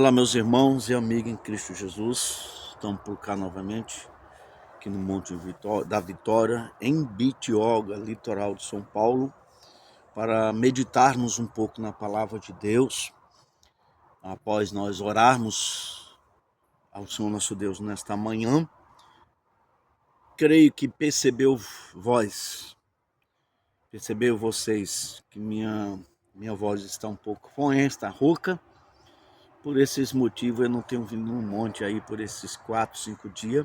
Olá, meus irmãos e amigos em Cristo Jesus. Estamos por cá novamente, aqui no Monte da Vitória, em Bitioga, litoral de São Paulo, para meditarmos um pouco na palavra de Deus, após nós orarmos ao Senhor nosso Deus nesta manhã. Creio que percebeu vocês que minha voz está um pouco está rouca. Por esses motivos eu não tenho vindo no monte aí por esses 4, 5 dias.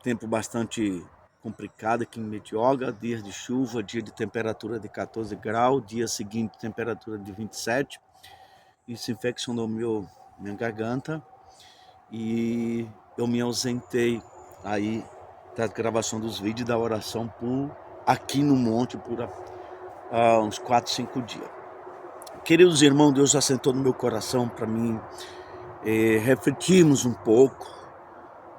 Tempo bastante complicado aqui em Bitioga, dias de chuva, dia de temperatura de 14 graus, dia seguinte temperatura de 27. Isso infeccionou minha garganta e eu me ausentei aí da gravação dos vídeos da oração aqui no monte por uns 4, 5 dias. Queridos irmãos, Deus assentou no meu coração para mim refletirmos um pouco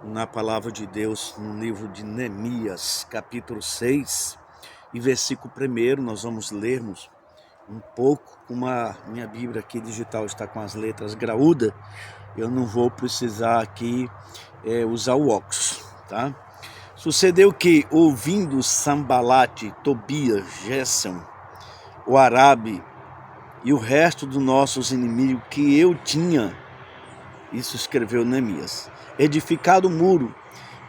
na palavra de Deus no livro de Neemias, capítulo 6 e versículo 1. Nós vamos lermos um pouco, como a minha Bíblia aqui digital está com as letras graúdas, eu não vou precisar aqui usar o óculos, tá? Sucedeu que, ouvindo Sambalate, Tobias, Gésem, o Arabe e o resto dos nossos inimigos que eu tinha, isso escreveu Neemias, edificado o muro,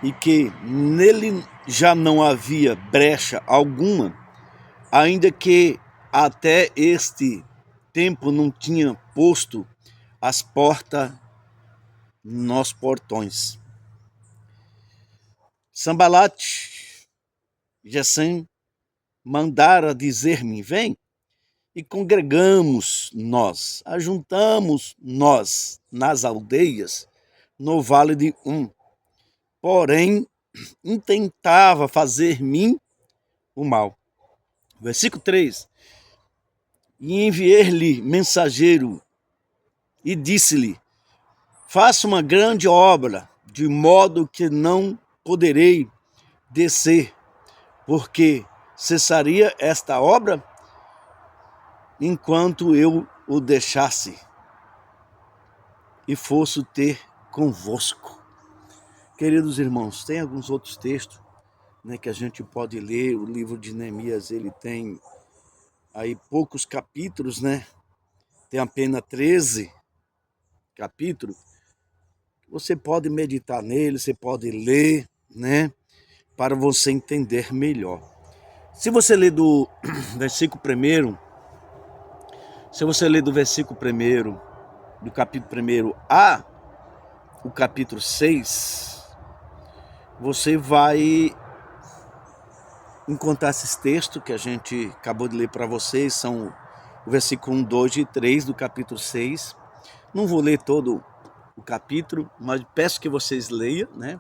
e que nele já não havia brecha alguma, ainda que até este tempo não tinha posto as portas nos portões. Sambalate, Gésem, mandara dizer-me: vem, e congregamos nós, ajuntamos nós nas aldeias, no vale de porém intentava fazer-me o mal. Versículo 3. E enviei-lhe mensageiro e disse-lhe: faça uma grande obra, de modo que não poderei descer, porque cessaria esta obra enquanto eu o deixasse e fosse ter convosco. Queridos irmãos, tem alguns outros textos, né, que a gente pode ler. O livro de Neemias, ele tem aí poucos capítulos, né? Tem apenas 13 capítulos. Você pode meditar nele, você pode ler, né, para você entender melhor. Se você ler do versículo 1, se você ler do versículo 1, do capítulo 1 a o capítulo 6, você vai encontrar esses textos que a gente acabou de ler para vocês, são o versículo 1, 2 e 3 do capítulo 6. Não vou ler todo o capítulo, mas peço que vocês leiam, né?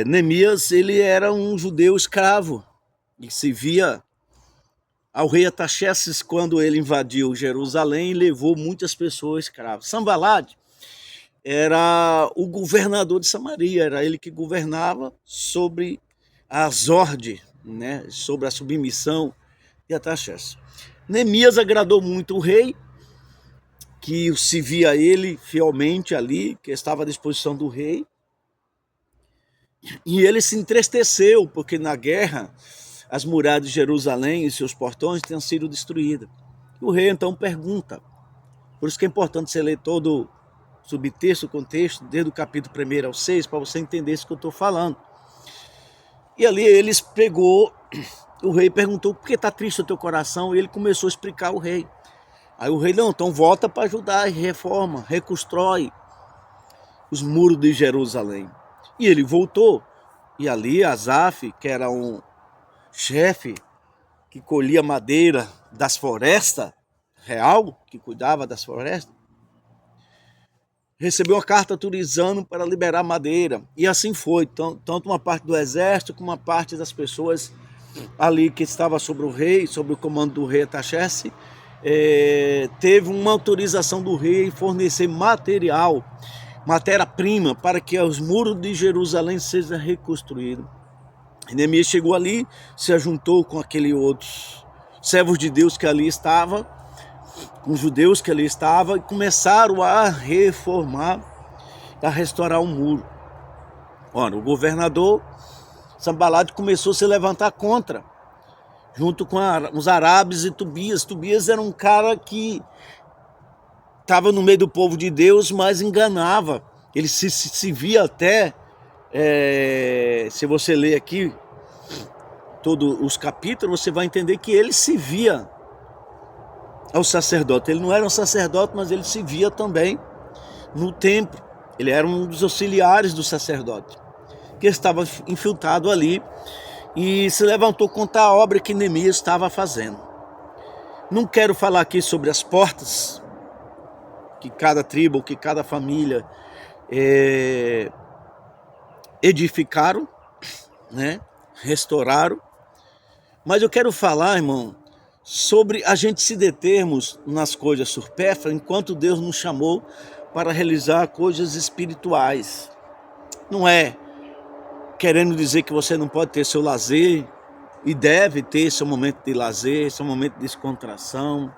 Neemias, ele era um judeu escravo e se via ao rei Artaxerxes quando ele invadiu Jerusalém e levou muitas pessoas escravas. Sambalate era o governador de Samaria, era ele que governava sobre as ordens, né, sobre a submissão de Artaxerxes. Neemias agradou muito o rei, que se via ele fielmente ali, que estava à disposição do rei, e ele se entristeceu, porque na guerra as muralhas de Jerusalém e seus portões tinham sido destruídas. O rei então pergunta, por isso que é importante você ler todo o subtexto, o contexto, desde o capítulo 1 ao 6, para você entender isso que eu estou falando. E ali o rei perguntou: por que está triste o teu coração? E ele começou a explicar ao rei. Aí o rei: não, então volta para ajudar, reforma, reconstrói os muros de Jerusalém. E ele voltou, e ali Asaf, que era um chefe que colhia madeira das florestas, real, que cuidava das florestas, recebeu uma carta autorizando para liberar madeira. E assim foi, tanto uma parte do exército como uma parte das pessoas ali que estava sobre o rei, sobre o comando do rei Artaxerxes, teve uma autorização do rei em fornecer matéria-prima, para que os muros de Jerusalém sejam reconstruídos. Neemias chegou ali, se ajuntou com aqueles outros servos de Deus que ali estavam, com os judeus que ali estavam, e começaram a reformar, a restaurar o muro. Ora, o governador Sanbalate começou a se levantar contra, junto com os árabes e Tobias. Tobias era um cara que estava no meio do povo de Deus, mas enganava. Ele se via até, se você ler aqui todos os capítulos, você vai entender que ele se via ao sacerdote. Ele não era um sacerdote, mas ele se via também no templo. Ele era um dos auxiliares do sacerdote, que estava infiltrado ali e se levantou contra a obra que Neemias estava fazendo. Não quero falar aqui sobre as portas que cada tribo, que cada família edificaram, né? Restauraram. Mas eu quero falar, irmão, sobre a gente se determos nas coisas supérfluas enquanto Deus nos chamou para realizar coisas espirituais. Não é querendo dizer que você não pode ter seu lazer, e deve ter seu momento de lazer, seu momento de descontração,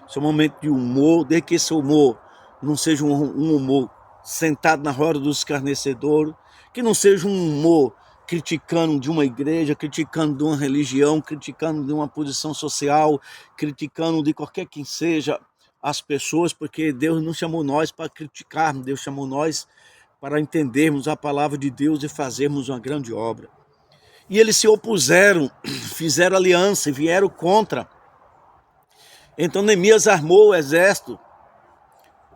seu momento de humor, desde que esse humor não seja um humor sentado na roda dos escarnecedores, que não seja um humor criticando de uma igreja, criticando de uma religião, criticando de uma posição social, criticando de qualquer quem seja as pessoas, porque Deus não chamou nós para criticarmos, Deus chamou nós para entendermos a palavra de Deus e fazermos uma grande obra. E eles se opuseram, fizeram aliança e vieram contra. Então Neemias armou o exército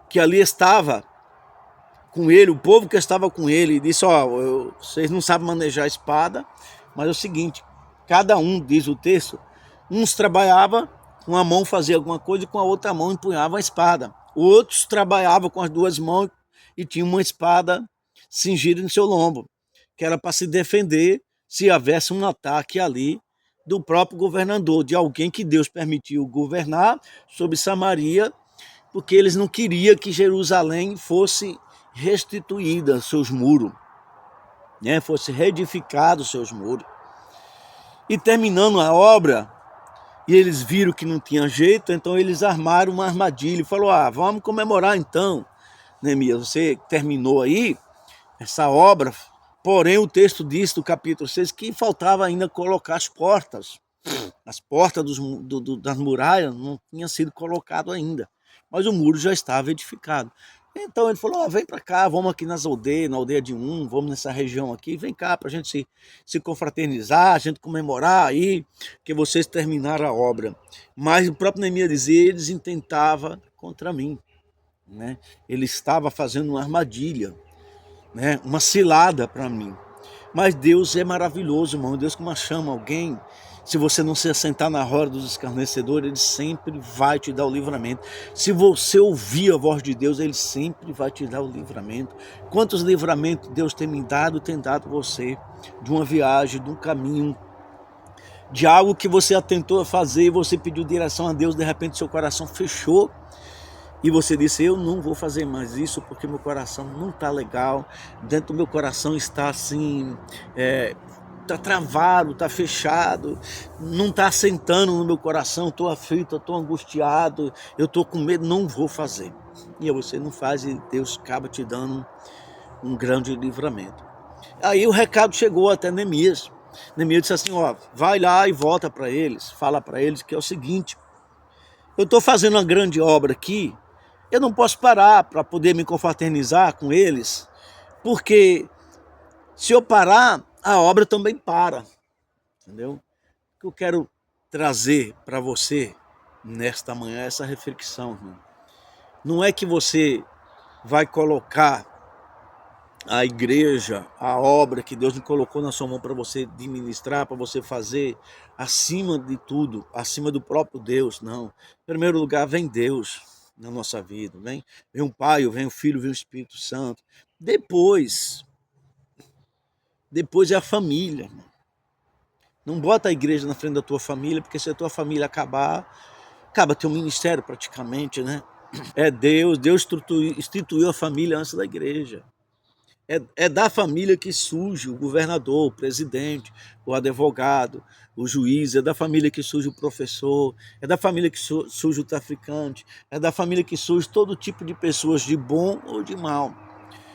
que ali estava com ele, o povo que estava com ele, e disse: vocês não sabem manejar espada, mas é o seguinte, cada um, diz o texto, uns trabalhava com a mão, fazia alguma coisa, e com a outra mão empunhava a espada. Outros trabalhavam com as duas mãos e tinham uma espada cingida no seu lombo, que era para se defender se houvesse um ataque ali do próprio governador, de alguém que Deus permitiu governar sobre Samaria, porque eles não queriam que Jerusalém fosse restituída, seus muros, né? Fosse reedificado seus muros. E terminando a obra, e eles viram que não tinha jeito, então eles armaram uma armadilha e falou: vamos comemorar então, Neemias, você terminou aí essa obra. Porém, o texto diz do capítulo 6 que faltava ainda colocar as portas. As portas das muralhas não tinham sido colocado ainda, mas o muro já estava edificado. Então ele falou: vem para cá, vamos aqui nas aldeias, na aldeia de vamos nessa região aqui, vem cá para a gente se confraternizar, a gente comemorar aí que vocês terminaram a obra. Mas o próprio Neemias dizia: eles intentavam contra mim, né? Ele estava fazendo uma armadilha, né? Uma cilada para mim. Mas Deus é maravilhoso, irmão. Deus, como chama alguém, se você não se assentar na roda dos escarnecedores, Ele sempre vai te dar o livramento. Se você ouvir a voz de Deus, Ele sempre vai te dar o livramento. Quantos livramentos Deus tem me dado, tem dado você, de uma viagem, de um caminho, de algo que você atentou a fazer e você pediu direção a Deus, de repente seu coração fechou e você disse: eu não vou fazer mais isso porque meu coração não está legal, dentro do meu coração está assim, está travado, está fechado, não está assentando no meu coração, estou aflito, estou angustiado, eu estou com medo, não vou fazer. E aí você não faz e Deus acaba te dando um grande livramento. Aí o recado chegou até Neemias. Neemias disse assim: vai lá e volta para eles, fala para eles que é o seguinte: eu estou fazendo uma grande obra aqui, eu não posso parar para poder me confraternizar com eles, porque se eu parar, a obra também para, entendeu? O que eu quero trazer para você nesta manhã é essa reflexão, irmão. Não é que você vai colocar a igreja, a obra que Deus me colocou na sua mão para você administrar, para você fazer, acima de tudo, acima do próprio Deus, não. Em primeiro lugar vem Deus na nossa vida, vem o Pai, vem o Filho, vem o Espírito Santo. Depois é a família, irmão. Não bota a igreja na frente da tua família, porque se a tua família acaba teu ministério praticamente, né? É Deus instituiu a família antes da igreja. É da família que surge o governador, o presidente, o advogado, o juiz, é da família que surge o professor, é da família que surge o traficante, é da família que surge todo tipo de pessoas, de bom ou de mal.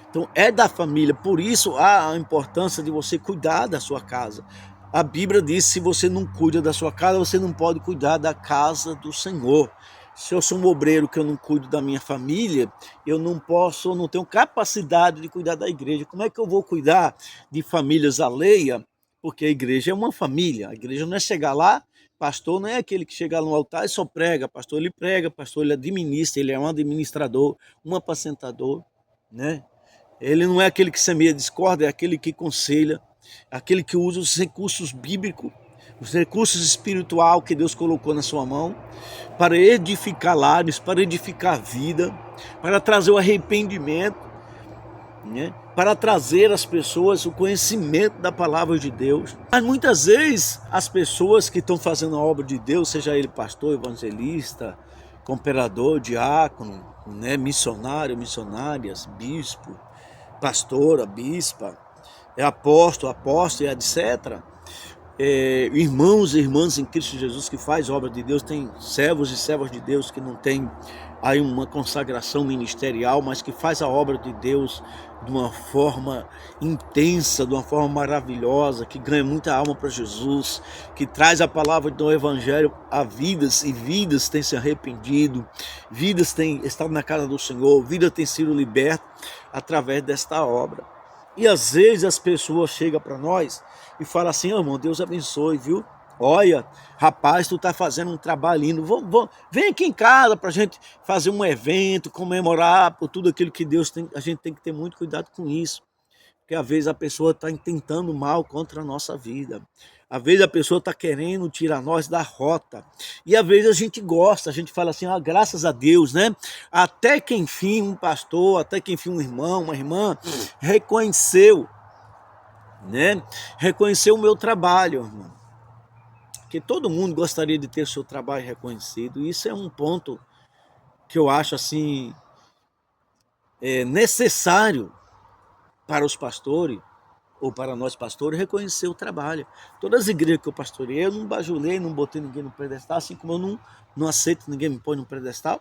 Então é da família, por isso há a importância de você cuidar da sua casa. A Bíblia diz: se você não cuida da sua casa, você não pode cuidar da casa do Senhor. Se eu sou um obreiro que eu não cuido da minha família, eu não posso, eu não tenho capacidade de cuidar da igreja. Como é que eu vou cuidar de famílias alheias? Porque a igreja é uma família. A igreja não é chegar lá, pastor não é aquele que chega no altar e só prega. Pastor ele prega, pastor ele administra, ele é um administrador, um apacentador, né? Ele não é aquele que semeia discórdia, é aquele que aconselha, aquele que usa os recursos bíblicos, os recursos espirituais que Deus colocou na sua mão, para edificar lares, para edificar a vida, para trazer o arrependimento, né? Para trazer às pessoas o conhecimento da palavra de Deus. Mas muitas vezes as pessoas que estão fazendo a obra de Deus, seja ele pastor, evangelista, cooperador, diácono, né? Missionário, missionárias, bispo, pastora, bispa, apóstolo, apóstolo, etc. Irmãos e irmãs em Cristo Jesus que faz obra de Deus, tem servos e servas de Deus que não tem aí uma consagração ministerial, mas que faz a obra de Deus de uma forma intensa, de uma forma maravilhosa, que ganha muita alma para Jesus, que traz a palavra do Evangelho a vidas, e vidas têm se arrependido, vidas têm estado na casa do Senhor, vida tem sido liberta através desta obra. E às vezes as pessoas chegam para nós e falam assim: oh, irmão, Deus abençoe, viu? Olha, rapaz, tu tá fazendo um trabalho lindo. Vem aqui em casa para a gente fazer um evento, comemorar por tudo aquilo que Deus tem. A gente tem que ter muito cuidado com isso. Porque às vezes a pessoa está intentando mal contra a nossa vida. Às vezes a pessoa está querendo tirar nós da rota. E às vezes a gente gosta, a gente fala assim: ah, graças a Deus, né? Até que enfim um pastor, até que enfim um irmão, uma irmã reconheceu, né? Reconheceu o meu trabalho, irmão. Porque todo mundo gostaria de ter o seu trabalho reconhecido. E isso é um ponto que eu acho assim necessário para os pastores, ou para nós pastores, reconhecer o trabalho. Todas as igrejas que eu pastorei, eu não bajulei, não botei ninguém no pedestal, assim como eu não aceito ninguém me põe no pedestal.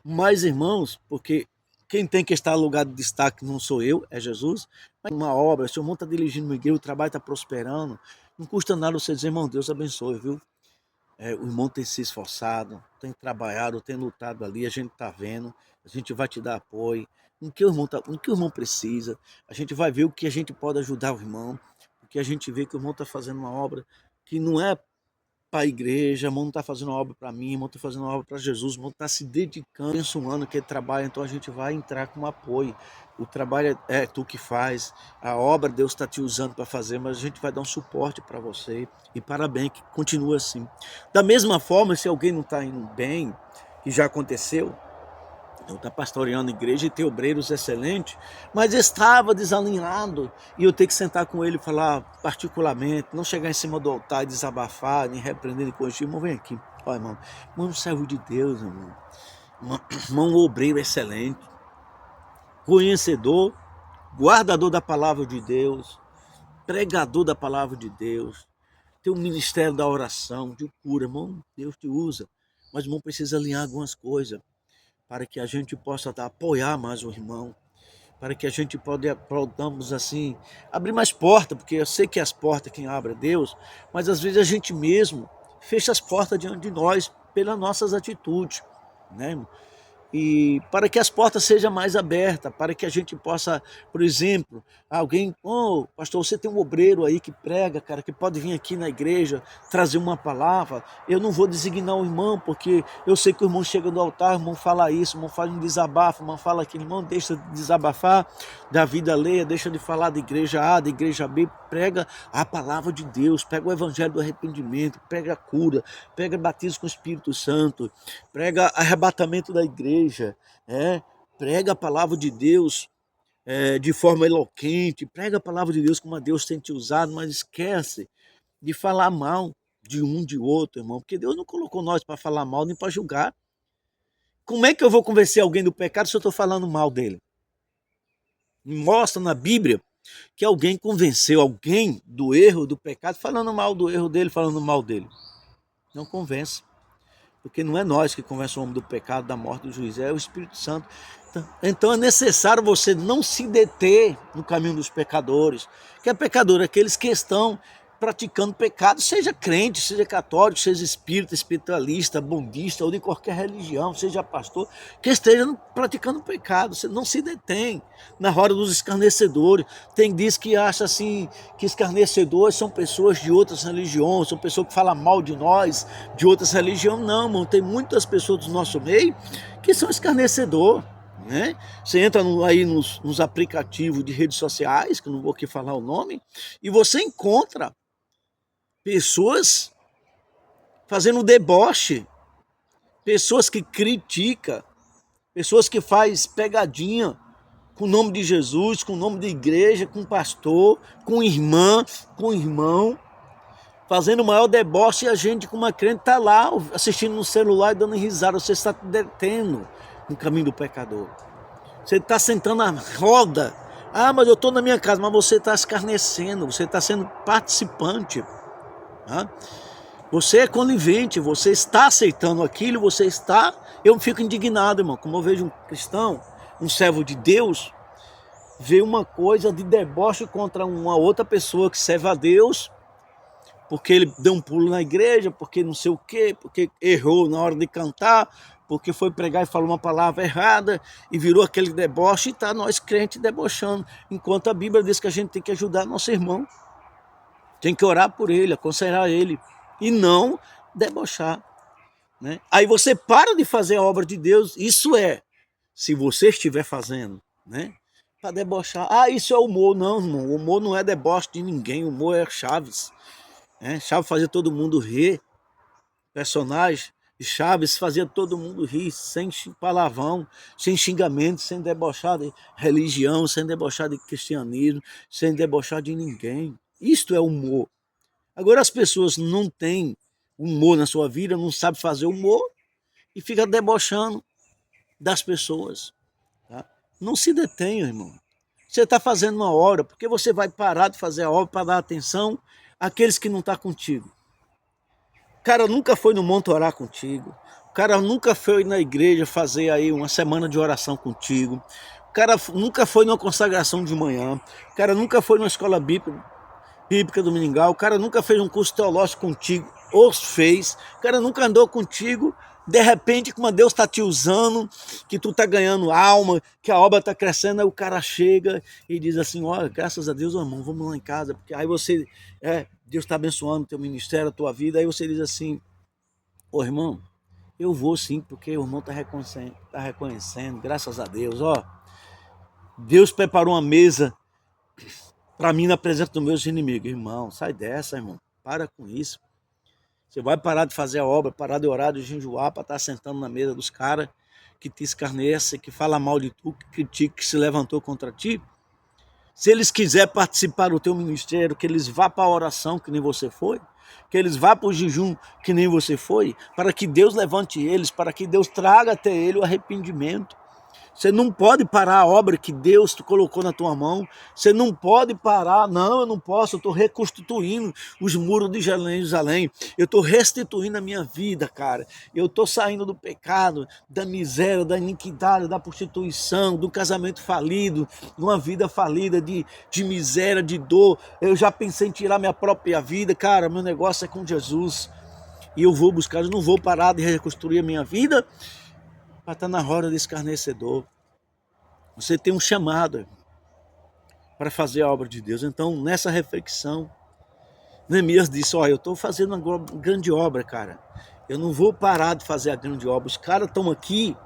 Mas, irmãos, porque quem tem que estar no lugar de destaque não sou eu, é Jesus. Mas uma obra, se o irmão está dirigindo uma igreja, o trabalho está prosperando, não custa nada você dizer: irmão, Deus abençoe, viu? O irmão tem se esforçado, tem trabalhado, tem lutado ali, a gente está vendo, a gente vai te dar apoio, o que o irmão precisa, a gente vai ver o que a gente pode ajudar o irmão, porque a gente vê que o irmão está fazendo uma obra que não é para a igreja, o irmão não está fazendo uma obra para mim, o irmão está fazendo uma obra para Jesus, o irmão está se dedicando, pensa um ano que ele trabalha, então a gente vai entrar com apoio. O trabalho é tu que faz, a obra Deus está te usando para fazer, mas a gente vai dar um suporte para você, e parabéns, que continua assim. Da mesma forma, se alguém não está indo bem, que já aconteceu, eu estou pastoreando a igreja e ter obreiros excelentes, mas estava desalinhado e eu tenho que sentar com ele e falar particularmente, não chegar em cima do altar e desabafar, nem repreender, nem corrigir. Irmão, vem aqui. Olha, irmão, irmão, servo de Deus, irmão. Irmão, obreiro excelente, conhecedor, guardador da palavra de Deus, pregador da palavra de Deus, tem um ministério da oração, de cura, irmão, Deus te usa, mas o irmão precisa alinhar algumas coisas para que a gente possa apoiar mais o irmão, para que a gente podamos assim abrir mais portas, porque eu sei que as portas quem abre é Deus, mas às vezes a gente mesmo fecha as portas diante de nós pelas nossas atitudes, né? E para que as portas sejam mais abertas, para que a gente possa, por exemplo, alguém, oh, pastor, você tem um obreiro aí que prega, cara, que pode vir aqui na igreja trazer uma palavra. Eu não vou designar o irmão, porque eu sei que o irmão chega do altar, o irmão fala isso, o irmão fala um desabafo, o irmão fala aquilo, irmão, deixa de desabafar da vida alheia, deixa de falar da igreja A, da igreja B, prega a palavra de Deus, pega o evangelho do arrependimento, prega a cura, prega batismo com o Espírito Santo, prega arrebatamento da igreja, prega a palavra de Deus de forma eloquente, prega a palavra de Deus como a Deus tem te usado, mas esquece de falar mal de um, de outro, irmão, porque Deus não colocou nós para falar mal nem para julgar. Como é que eu vou convencer alguém do pecado se eu estou falando mal dele? Mostra na Bíblia que alguém convenceu alguém do erro, do pecado, falando mal do erro dele, falando mal dele. Não convence. Porque não é nós que convencemos o homem do pecado, da morte, do juízo, é o Espírito Santo. Então é necessário você não se deter no caminho dos pecadores. Que é pecador, aqueles que estão praticando pecado, seja crente, seja católico, seja espírita, espiritualista, bombista ou de qualquer religião, seja pastor, que esteja praticando pecado. Você não se detém na roda dos escarnecedores. Tem diz que acha assim que escarnecedores são pessoas de outras religiões, são pessoas que falam mal de nós, de outras religiões. Não, irmão, tem muitas pessoas do nosso meio que são escarnecedores. Né? Você entra aí nos aplicativos de redes sociais, que eu não vou aqui falar o nome, e você encontra pessoas fazendo deboche, pessoas que criticam, pessoas que fazem pegadinha com o nome de Jesus, com o nome de igreja, com pastor, com irmã, com irmão, fazendo o maior deboche, e a gente, como uma crente, está lá assistindo no celular e dando risada. Você está detendo no caminho do pecador. Você está sentando na roda. Ah, mas eu estou na minha casa. Mas você está escarnecendo, você está sendo participante. Tá? Você é conivente, você está aceitando aquilo, você está... Eu fico indignado, irmão, como eu vejo um cristão, um servo de Deus, ver uma coisa de deboche contra uma outra pessoa que serve a Deus, porque ele deu um pulo na igreja, porque não sei o quê, porque errou na hora de cantar, porque foi pregar e falou uma palavra errada e virou aquele deboche, e está nós crentes debochando, enquanto a Bíblia diz que a gente tem que ajudar nosso irmão, tem que orar por ele, aconselhar ele, e não debochar. Né? Aí você para de fazer a obra de Deus, isso é, se você estiver fazendo, né? Para debochar. Ah, isso é humor. Não, irmão, o humor não é deboche de ninguém, o humor é Chaves. Chaves fazia todo mundo rir, personagem de Chaves fazia todo mundo rir, sem palavrão, sem xingamento, sem debochar de religião, sem debochar de cristianismo, sem debochar de ninguém. Isto é humor. Agora as pessoas não têm humor na sua vida, não sabem fazer humor e fica debochando das pessoas. Tá? Não se detenha, irmão. Você está fazendo uma obra, porque você vai parar de fazer a obra para dar atenção àqueles que não estão contigo. O cara nunca foi no monte orar contigo. O cara nunca foi na igreja fazer aí uma semana de oração contigo. O cara nunca foi numa consagração de manhã. O cara nunca foi numa escola bíblica dominical. O cara nunca fez um curso teológico contigo, ou fez. O cara nunca andou contigo. De repente, como Deus está te usando, que tu está ganhando alma, que a obra está crescendo, aí o cara chega e diz assim, olha, graças a Deus, irmão, vamos lá em casa, porque aí você, Deus está abençoando o teu ministério, a tua vida, aí você diz assim, ô irmão, eu vou sim, porque o irmão está reconhecendo, graças a Deus, ó, Deus preparou uma mesa para mim na presença dos meus inimigos. Irmão, sai dessa, irmão, para com isso. Você vai parar de fazer a obra, parar de orar, de jejuar, para estar sentando na mesa dos caras que te escarnecem, que falam mal de tu, que critica, que se levantou contra ti. Se eles quiserem participar do teu ministério, que eles vá para a oração, que nem você foi, que eles vá para o jejum, que nem você foi, para que Deus levante eles, para que Deus traga até ele o arrependimento. Você não pode parar a obra que Deus te colocou na tua mão. Você não pode parar. Não, eu não posso. Eu estou reconstituindo os muros de Jerusalém. Eu estou restituindo a minha vida, cara. Eu estou saindo do pecado, da miséria, da iniquidade, da prostituição, do casamento falido, de uma vida falida, de miséria, de dor. Eu já pensei em tirar minha própria vida. Cara, meu negócio é com Jesus. E eu vou buscar. Eu não vou parar de reconstruir a minha vida para estar na roda de escarnecedor. Você tem um chamado para fazer a obra de Deus. Então, nessa reflexão, Neemias disse, olha, eu estou fazendo uma grande obra, cara. Eu não vou parar de fazer a grande obra. Os caras estão aqui,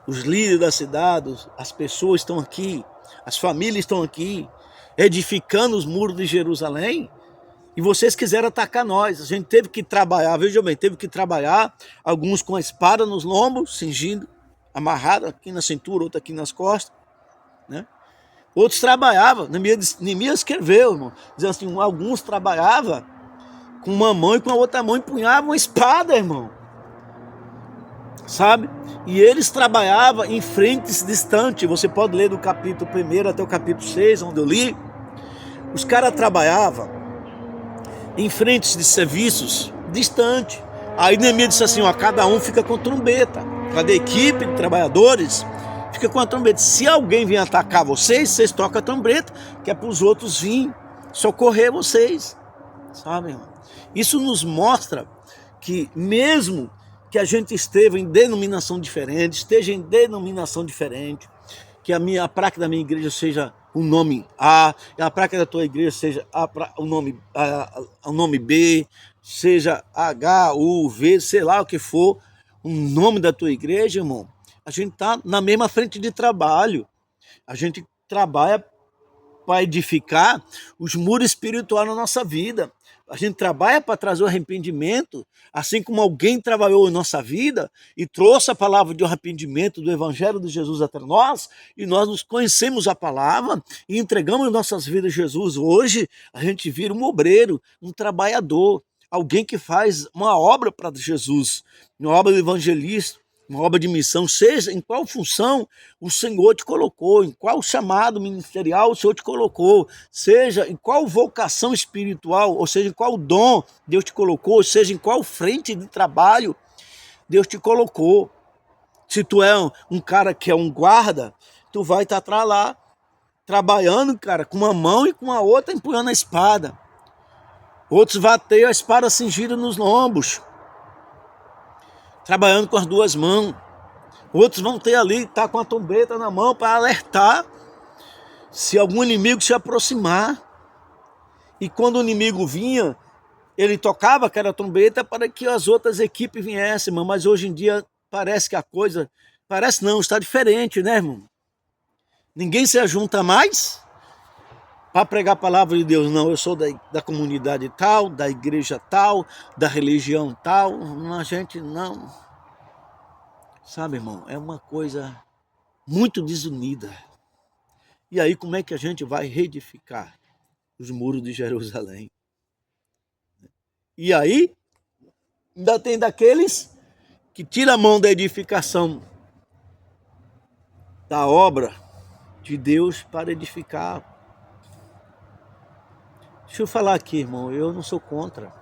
os líderes da cidade, as pessoas estão aqui, as famílias estão aqui, edificando os muros de Jerusalém, e vocês quiseram atacar nós. A gente teve que trabalhar, veja bem, teve que trabalhar, alguns com a espada nos lombos, cingindo, amarrado aqui na cintura, outro aqui nas costas, né? Outros trabalhavam, Neemias escreveu, irmão, dizendo assim, alguns trabalhavam com uma mão e com a outra mão empunhavam uma espada, irmão. sabe? E eles trabalhavam em frentes distantes. Você pode ler do capítulo 1 até o capítulo 6, onde eu li. Os caras trabalhavam em frentes de serviços distantes. Aí Neemias disse assim, ó, cada um fica com trombeta. Cada equipe de trabalhadores fica com a trombeta. Se alguém vir atacar vocês, vocês tocam a trombeta, que é para os outros virem socorrer vocês. Sabe, irmão? Isso nos mostra que mesmo que a gente esteja em denominação diferente, que a placa da minha igreja seja o nome A, a placa da tua igreja seja o nome B, seja H, U, V, sei lá o que for, o nome da tua igreja, irmão, a gente está na mesma frente de trabalho. A gente trabalha para edificar os muros espirituais na nossa vida. A gente trabalha para trazer o arrependimento, assim como alguém trabalhou em nossa vida e trouxe a palavra de arrependimento do Evangelho de Jesus até nós, e nós nos conhecemos a palavra e entregamos nossas vidas a Jesus. Hoje a gente vira um obreiro, um trabalhador, alguém que faz uma obra para Jesus, uma obra de evangelista, uma obra de missão, seja em qual função o Senhor te colocou, em qual chamado ministerial o Senhor te colocou, seja em qual vocação espiritual, ou seja, em qual dom Deus te colocou, seja em qual frente de trabalho Deus te colocou. Se tu é um cara que é um guarda, tu vai estar lá trabalhando, cara, com uma mão e com a outra empunhando a espada. Outros vão ter a espada cingida nos lombos, trabalhando com as duas mãos. Outros vão ter ali, tá com a trombeta na mão para alertar se algum inimigo se aproximar. E quando o inimigo vinha, ele tocava aquela trombeta para que as outras equipes viessem, irmão. Mas hoje em dia parece que a coisa, parece não, está diferente, né, irmão? Ninguém se ajunta mais para pregar a palavra de Deus. Não, eu sou da comunidade tal, da igreja tal, da religião tal. A gente não. Sabe, irmão, é uma coisa muito desunida. E aí como é que a gente vai reedificar os muros de Jerusalém? E aí ainda tem daqueles que tiram a mão da edificação da obra de Deus para edificar. Deixa eu falar aqui, irmão, eu não sou contra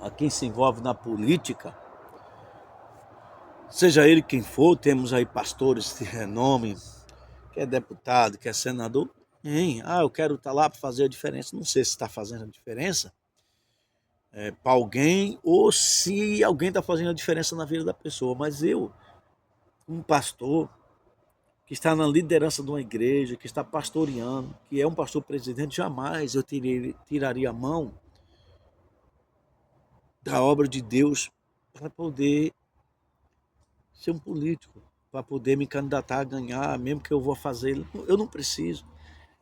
a quem se envolve na política, seja ele quem for. Temos aí pastores de renome, que é deputado, que é senador. Eu quero estar lá para fazer a diferença. Não sei se está fazendo a diferença para alguém ou se alguém está fazendo a diferença na vida da pessoa. Mas eu, um pastor que está na liderança de uma igreja, que está pastoreando, que é um pastor presidente, jamais eu tiraria a mão da obra de Deus para poder ser um político, para poder me candidatar a ganhar, mesmo que eu vou fazer. Eu não preciso,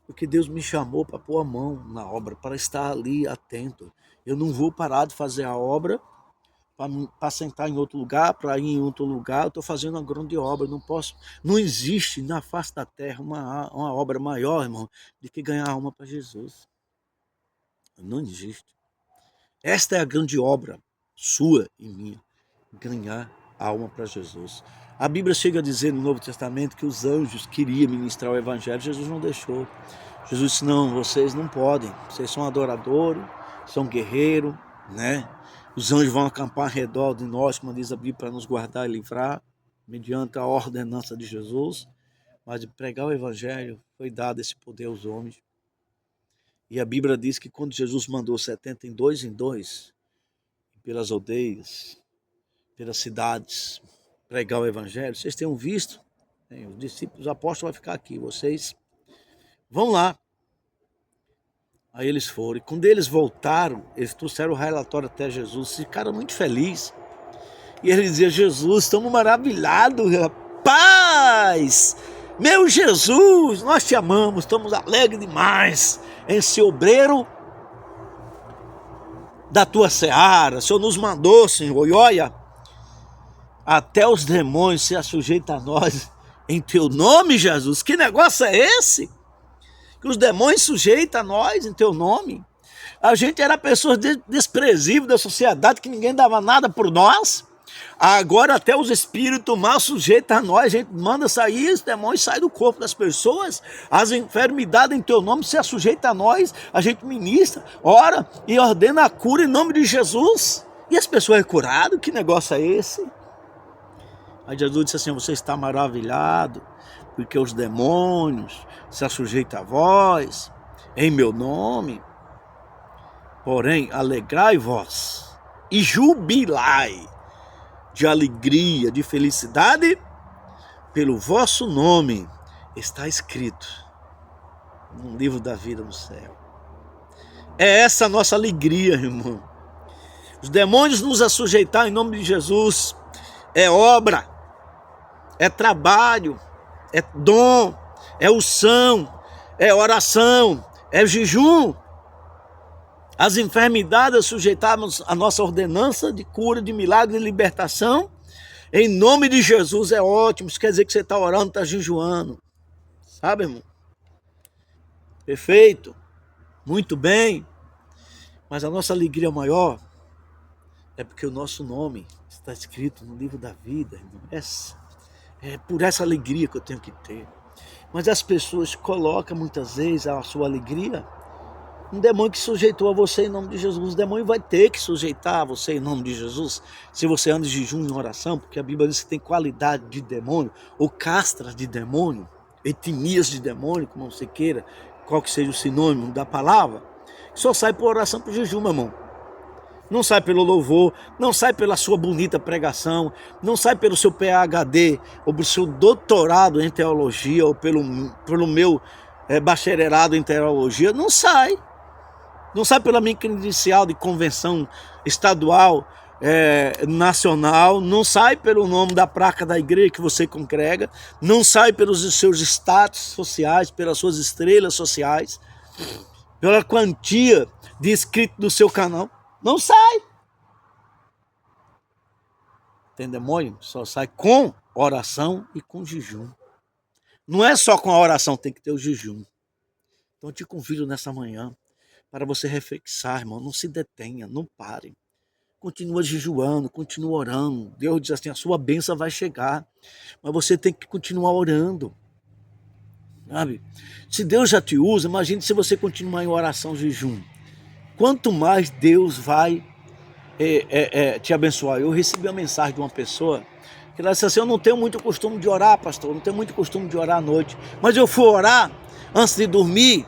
porque Deus me chamou para pôr a mão na obra, para estar ali atento. Eu não vou parar de fazer a obra para sentar em outro lugar, para ir em outro lugar. Eu estou fazendo uma grande obra, não existe na face da terra uma obra maior, irmão, do que ganhar a alma para Jesus. Não existe. Esta é a grande obra sua e minha, ganhar a alma para Jesus. A Bíblia chega a dizer no Novo Testamento que os anjos queriam ministrar o Evangelho, Jesus não deixou. Jesus disse, não, vocês não podem, vocês são adoradores, são guerreiros, né? Os anjos vão acampar ao redor de nós, como diz a Bíblia, para nos guardar e livrar, mediante a ordenança de Jesus. Mas de pregar o Evangelho foi dado esse poder aos homens. E a Bíblia diz que quando Jesus mandou 70 em dois, pelas aldeias, pelas cidades, pregar o Evangelho, vocês tenham visto, os discípulos, os apóstolos vão ficar aqui, vocês vão lá. Aí eles foram, e quando eles voltaram, eles trouxeram o relatório até Jesus, ficaram muito felizes. E ele dizia, Jesus, estamos maravilhados, rapaz, meu Jesus, nós te amamos, estamos alegres demais em ser obreiro da tua seara. O Senhor nos mandou, Senhor, e olha, até os demônios se sujeitam a nós em teu nome, Jesus. Que negócio é esse? Que os demônios sujeitam a nós em teu nome. A gente era pessoas desprezíveis da sociedade, que ninguém dava nada por nós. Agora até os espíritos mal sujeitos a nós, a gente manda sair, os demônios saem do corpo das pessoas, as enfermidades em teu nome se assujeitam a nós, a gente ministra, ora e ordena a cura em nome de Jesus. E as pessoas é curado? Que negócio é esse? Aí Jesus disse assim: você está maravilhado, porque os demônios se assujeitam a vós, em meu nome. Porém, alegrai-vos e jubilai de alegria, de felicidade, pelo vosso nome está escrito no livro da vida no céu. É essa a nossa alegria, irmão. Os demônios nos assujeitar em nome de Jesus é obra, é trabalho, é dom, é unção, é oração, é jejum. As enfermidades sujeitamos a nossa ordenança de cura, de milagre, de libertação. Em nome de Jesus é ótimo. Isso quer dizer que você está orando, está jejuando. Sabe, irmão? Perfeito. Muito bem. Mas a nossa alegria maior é porque o nosso nome está escrito no livro da vida, irmão. É por essa alegria que eu tenho que ter. Mas as pessoas colocam muitas vezes a sua alegria um demônio que sujeitou a você em nome de Jesus. O demônio vai ter que sujeitar a você em nome de Jesus, se você anda em jejum e oração, porque a Bíblia diz que tem qualidade de demônio, ou castras de demônio, etnias de demônio, como você queira, qual que seja o sinônimo da palavra, só sai por oração e por jejum, meu irmão. Não sai pelo louvor, não sai pela sua bonita pregação, não sai pelo seu PhD, ou pelo seu doutorado em teologia, ou pelo meu bacharelado em teologia, não sai. Não sai pela minha credencial de convenção estadual, nacional, não sai pelo nome da placa da igreja que você congrega, não sai pelos seus status sociais, pelas suas estrelas sociais, pela quantia de inscritos do seu canal. Não sai. Tem demônio? Só sai com oração e com jejum. Não é só com a oração, tem que ter o jejum. Então eu te convido nessa manhã para você reflexar, irmão. Não se detenha, não pare. Continua jejuando, continua orando. Deus diz assim, a sua bênção vai chegar. Mas você tem que continuar orando. Sabe? Se Deus já te usa, imagine se você continuar em oração, jejum. Quanto mais Deus vai te abençoar. Eu recebi uma mensagem de uma pessoa que ela disse assim: eu não tenho muito costume de orar, pastor. Eu não tenho muito costume de orar à noite. Mas eu fui orar antes de dormir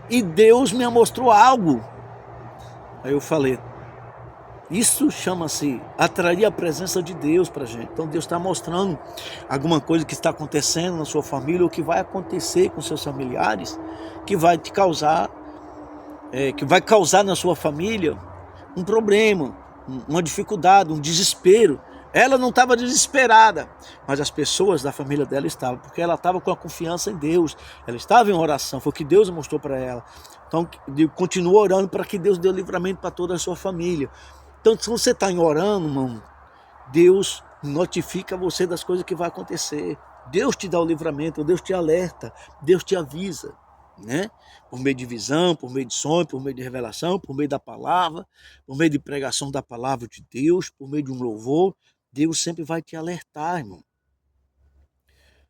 e Deus me mostrou algo. Aí eu falei, isso chama-se atrair a presença de Deus para a gente. Então Deus está mostrando alguma coisa que está acontecendo na sua família ou que vai acontecer com seus familiares, que vai te causar, que vai causar na sua família um problema, uma dificuldade, um desespero. Ela não estava desesperada, mas as pessoas da família dela estavam, porque ela estava com a confiança em Deus, ela estava em oração, foi o que Deus mostrou para ela. Então, continua orando para que Deus dê livramento para toda a sua família. Então, se você está orando, irmão, Deus notifica você das coisas que vai acontecer. Deus te dá o livramento, Deus te alerta, Deus te avisa, né? Por meio de visão, por meio de sonho, por meio de revelação, por meio da palavra, por meio de pregação da palavra de Deus, por meio de um louvor. Deus sempre vai te alertar, irmão.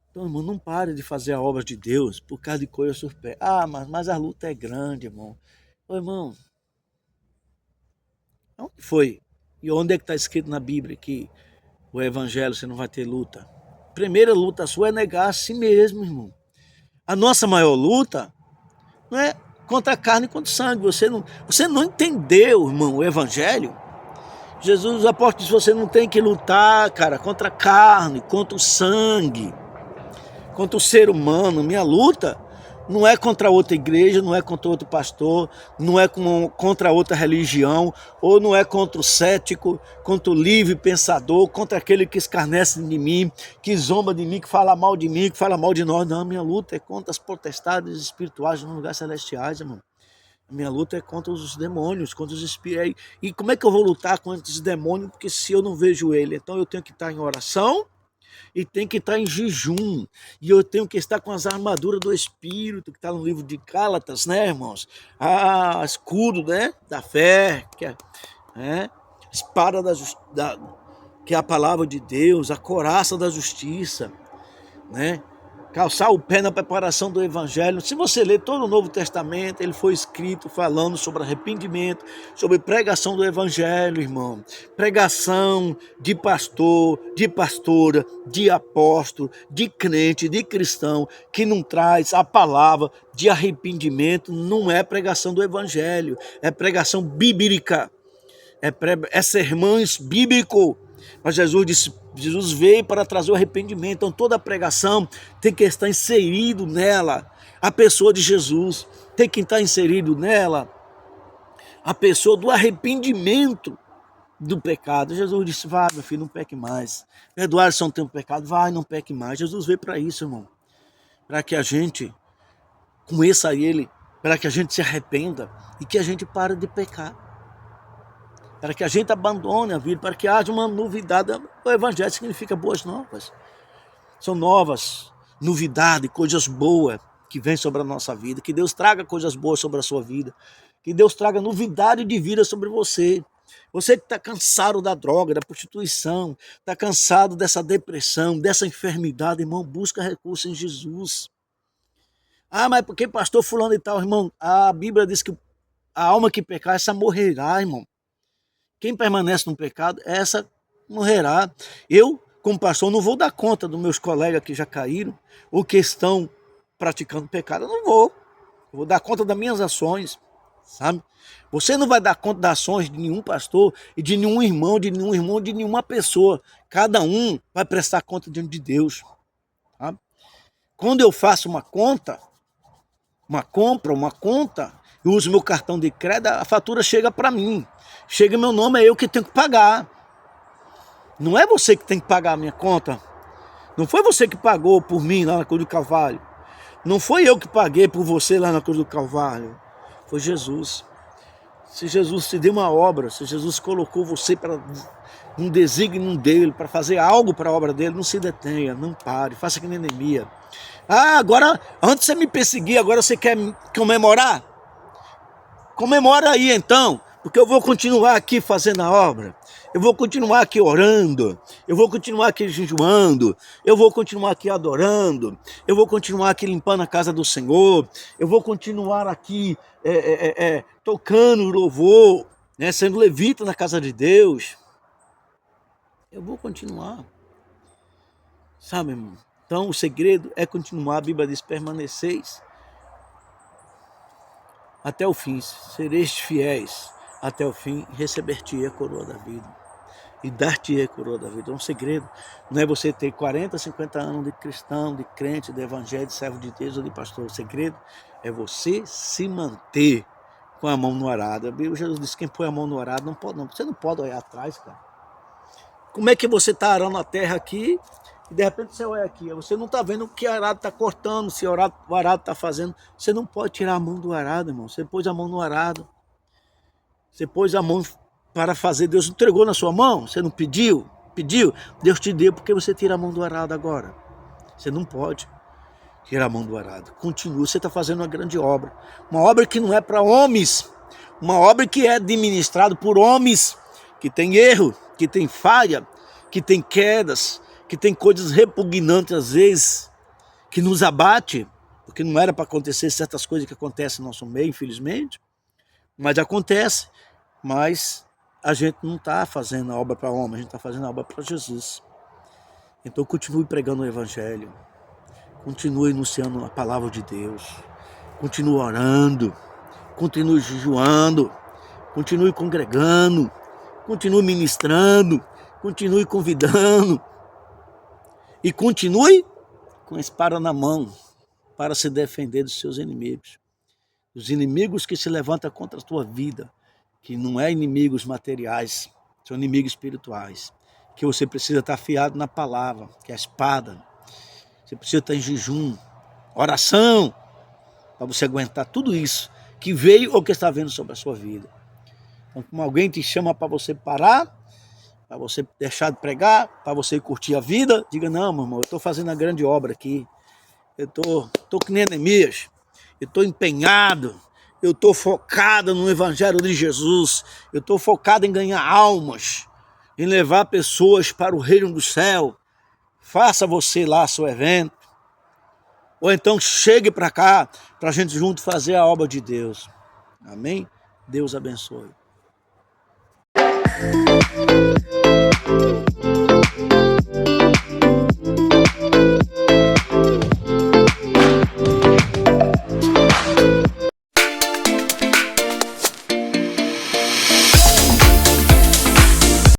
Então, irmão, não pare de fazer a obra de Deus por causa de coisas surpresas. Ah, mas a luta é grande, irmão. Ô, irmão, onde foi? E onde é que está escrito na Bíblia que o evangelho você não vai ter luta? A primeira luta sua é negar a si mesmo, irmão. A nossa maior luta não é contra a carne e contra o sangue. Você não entendeu, irmão, o evangelho? Jesus, os apóstolos, você não tem que lutar, cara, contra a carne, contra o sangue, contra o ser humano. Minha luta não é contra outra igreja, não é contra outro pastor, não é contra outra religião, ou não é contra o cético, contra o livre pensador, contra aquele que escarnece de mim, que zomba de mim, que fala mal de mim, que fala mal de nós. Não, minha luta é contra as potestades espirituais nos lugares celestiais, irmão. Minha luta é contra os demônios, contra os espíritos. E como é que eu vou lutar contra os demônios? Porque se eu não vejo ele, então eu tenho que estar em oração e tenho que estar em jejum. E eu tenho que estar com as armaduras do Espírito, que está no livro de Gálatas, né, irmãos? Escudo, né, da fé, que é espada que é a palavra de Deus, a couraça da justiça, né? Calçar o pé na preparação do evangelho. Se você ler todo o Novo Testamento, ele foi escrito falando sobre arrependimento, sobre pregação do evangelho, irmão. Pregação de pastor, de pastora, de apóstolo, de crente, de cristão, que não traz a palavra de arrependimento, não é pregação do evangelho, é pregação bíblica, é sermões bíblico. Mas Jesus veio para trazer o arrependimento. Então toda a pregação tem que estar inserido nela a pessoa de Jesus, tem que estar inserido nela a pessoa do arrependimento do pecado. Jesus disse: vai, meu filho, não peque mais. Perdoar se não tem um pecado, vai, não peque mais. Jesus veio para isso, irmão, para que a gente conheça ele, para que a gente se arrependa e que a gente pare de pecar, para que a gente abandone a vida, para que haja uma novidade. O evangelho significa boas novas. São novas, novidade, coisas boas que vêm sobre a nossa vida. Que Deus traga coisas boas sobre a sua vida. Que Deus traga novidade de vida sobre você. Você que está cansado da droga, da prostituição, está cansado dessa depressão, dessa enfermidade, irmão, busca recurso em Jesus. Ah, mas porque pastor fulano e tal, irmão? A Bíblia diz que a alma que pecar, essa morrerá, irmão. Quem permanece no pecado, essa morrerá. Eu, como pastor, não vou dar conta dos meus colegas que já caíram ou que estão praticando pecado. Eu não vou. Eu vou dar conta das minhas ações, sabe? Você não vai dar conta das ações de nenhum pastor e de nenhum irmão, de nenhuma pessoa. Cada um vai prestar conta diante de Deus. Sabe? Quando eu faço uma conta, uma compra, uma conta, eu uso meu cartão de crédito, a fatura chega para mim. Chega meu nome, é eu que tenho que pagar. Não é você que tem que pagar a minha conta. Não foi você que pagou por mim lá na cruz do Calvário. Não foi eu que paguei por você lá na cruz do Calvário. Foi Jesus. Se Jesus te deu uma obra, se Jesus colocou você para um desígnio dele, para fazer algo para a obra dele, não se detenha, não pare, faça que nem Neemias. Ah, agora, antes você me perseguir, agora você quer comemorar? Comemora aí então, porque eu vou continuar aqui fazendo a obra. Eu vou continuar aqui orando, eu vou continuar aqui jejuando, eu vou continuar aqui adorando, eu vou continuar aqui limpando a casa do Senhor, eu vou continuar aqui tocando louvor, né, sendo levita na casa de Deus. Eu vou continuar, sabe, irmão? Então o segredo é continuar. A Bíblia diz: permaneceis até o fim, sereis fiéis até o fim, receber-te a coroa da vida. E dar-te a coroa da vida. É um segredo. Não é você ter 40, 50 anos de cristão, de crente, de evangelho, de servo de Deus ou de pastor. O segredo é você se manter com a mão no arado. A Bíblia, Jesus disse: quem põe a mão no arado não pode, não. Você não pode olhar atrás, cara. Como é que você está arando a terra aqui e de repente você olha aqui? Você não está vendo o que o arado está cortando, se o arado está fazendo. Você não pode tirar a mão do arado, irmão. Você pôs a mão no arado. Você pôs a mão para fazer, Deus entregou na sua mão, você não pediu, Deus te deu, porque você tira a mão do arado agora. Você não pode tirar a mão do arado. Continua, você está fazendo uma grande obra, uma obra que não é para homens, uma obra que é administrada por homens, que tem erro, que tem falha, que tem quedas, que tem coisas repugnantes às vezes, que nos abate, porque não era para acontecer certas coisas que acontecem no nosso meio, infelizmente, mas acontece, mas a gente não está fazendo a obra para homem, a gente está fazendo a obra para Jesus. Então continue pregando o evangelho, continue anunciando a palavra de Deus, continue orando, continue jejuando, continue congregando, continue ministrando, continue convidando e continue com a espada na mão para se defender dos seus inimigos. Os inimigos que se levantam contra a tua vida, que não é inimigos materiais, são inimigos espirituais, que você precisa estar afiado na palavra, que é a espada. Você precisa estar em jejum, oração, para você aguentar tudo isso que veio ou que está vendo sobre a sua vida. Então, como alguém te chama para você parar, para você deixar de pregar, para você curtir a vida, diga: não, meu irmão, eu estou fazendo a grande obra aqui, eu estou que nem Neemias, eu estou empenhado, eu estou focado no evangelho de Jesus, eu estou focado em ganhar almas, em levar pessoas para o reino do céu, faça você lá seu evento. Ou então chegue para cá, para a gente junto fazer a obra de Deus. Amém? Deus abençoe.